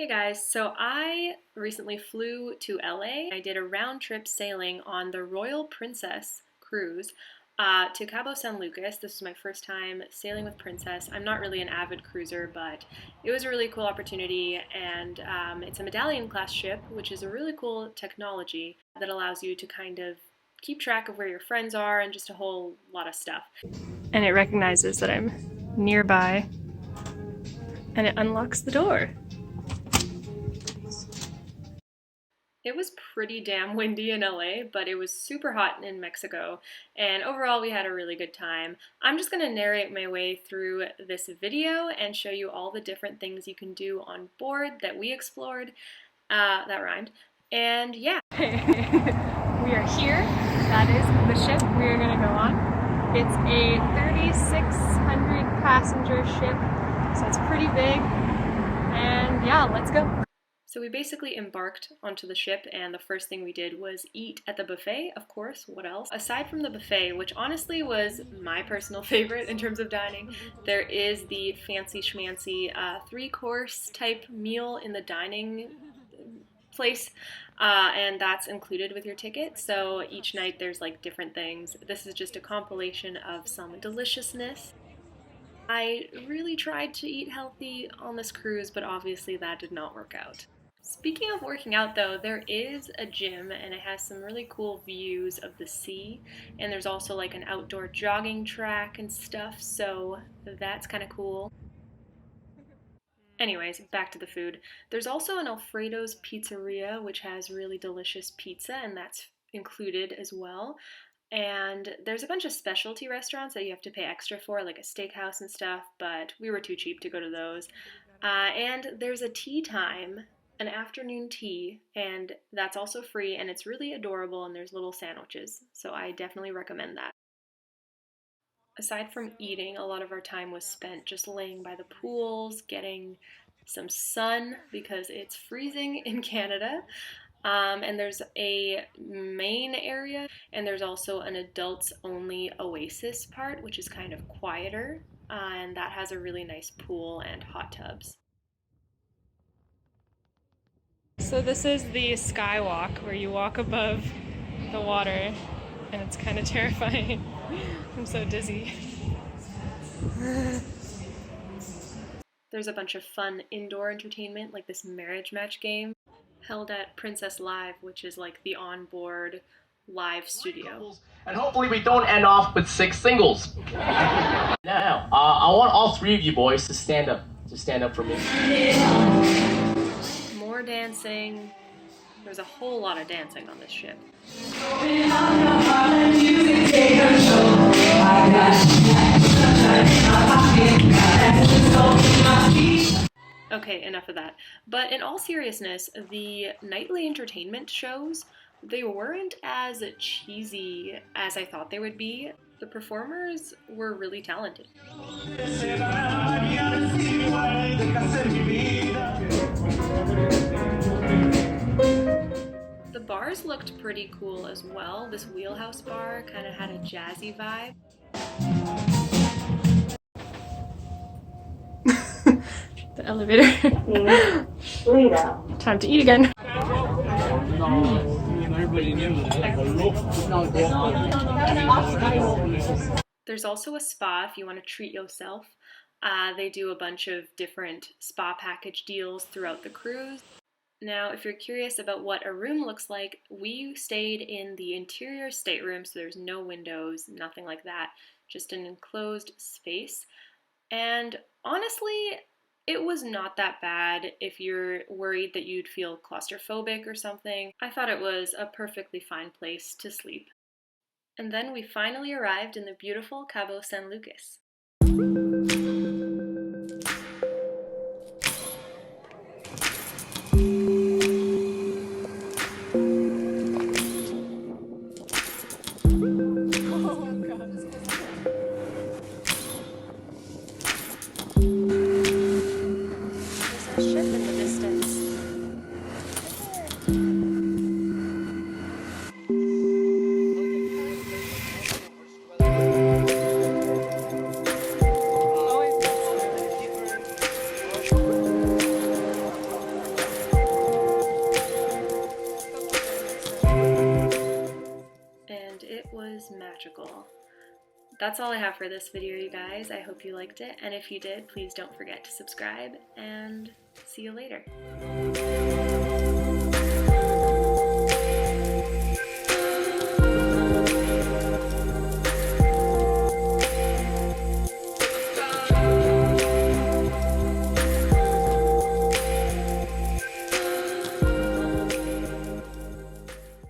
Hey guys, so I recently flew to LA. I did a round trip sailing on the Royal Princess cruise to Cabo San Lucas. This was my first time sailing with Princess. I'm not really an avid cruiser, but it was a really cool opportunity, and it's a Medallion-Class ship, which is a really cool technology that allows you to kind of keep track of where your friends are and just a whole lot of stuff. And it recognizes that I'm nearby, and it unlocks the door. It was pretty damn windy in LA, but it was super hot in Mexico, and overall we had a really good time. I'm just going to narrate my way through this video and show you all the different things you can do on board that we explored. That rhymed. And yeah. We are here. That is the ship we are going to go on. It's a 3,600 passenger ship, so it's pretty big. And yeah, let's go. So we basically embarked onto the ship, and the first thing we did was eat at the buffet, of course, what else? Aside from the buffet, which honestly was my personal favorite in terms of dining, there is the fancy schmancy 3-course type meal in the dining place, and that's included with your ticket. So each night there's like different things. This is just a compilation of some deliciousness. I really tried to eat healthy on this cruise, but obviously that did not work out. Speaking of working out though, there is a gym and it has some really cool views of the sea, and there's also like an outdoor jogging track and stuff, so that's kind of cool. Anyways, back to the food. There's also an Alfredo's Pizzeria, which has really delicious pizza, and that's included as well. And there's a bunch of specialty restaurants that you have to pay extra for, like a steakhouse and stuff, but we were too cheap to go to those. And there's a tea time, an afternoon tea, and that's also free, and it's really adorable, and there's little sandwiches, so I definitely recommend that. Aside from eating, a lot of our time was spent just laying by the pools, getting some sun because it's freezing in Canada. And there's a main area, and there's also an adults-only oasis part, which is kind of quieter, and that has a really nice pool and hot tubs. So this is the skywalk where you walk above the water, and it's kind of terrifying. I'm so dizzy. There's a bunch of fun indoor entertainment, like this marriage match game held at Princess Live, which is like the onboard live studio. And hopefully we don't end off with 6 singles. Now, I want all 3 of you boys to stand up. Just stand up for me. More dancing. There's a whole lot of dancing on this ship. Okay, enough of that. But in all seriousness, the nightly entertainment shows, they weren't as cheesy as I thought they would be. The performers were really talented. The bars looked pretty cool as well. This wheelhouse bar kind of had a jazzy vibe. The elevator. Time to eat again. There's also a spa if you want to treat yourself. They do a bunch of different spa package deals throughout the cruise. Now, if you're curious about what a room looks like, we stayed in the interior stateroom, so there's no windows, nothing like that, just an enclosed space. And honestly, it was not that bad if you're worried that you'd feel claustrophobic or something. I thought it was a perfectly fine place to sleep. And then we finally arrived in the beautiful Cabo San Lucas. That's all I have for this video, you guys. I hope you liked it, and if you did, please don't forget to subscribe, and see you later.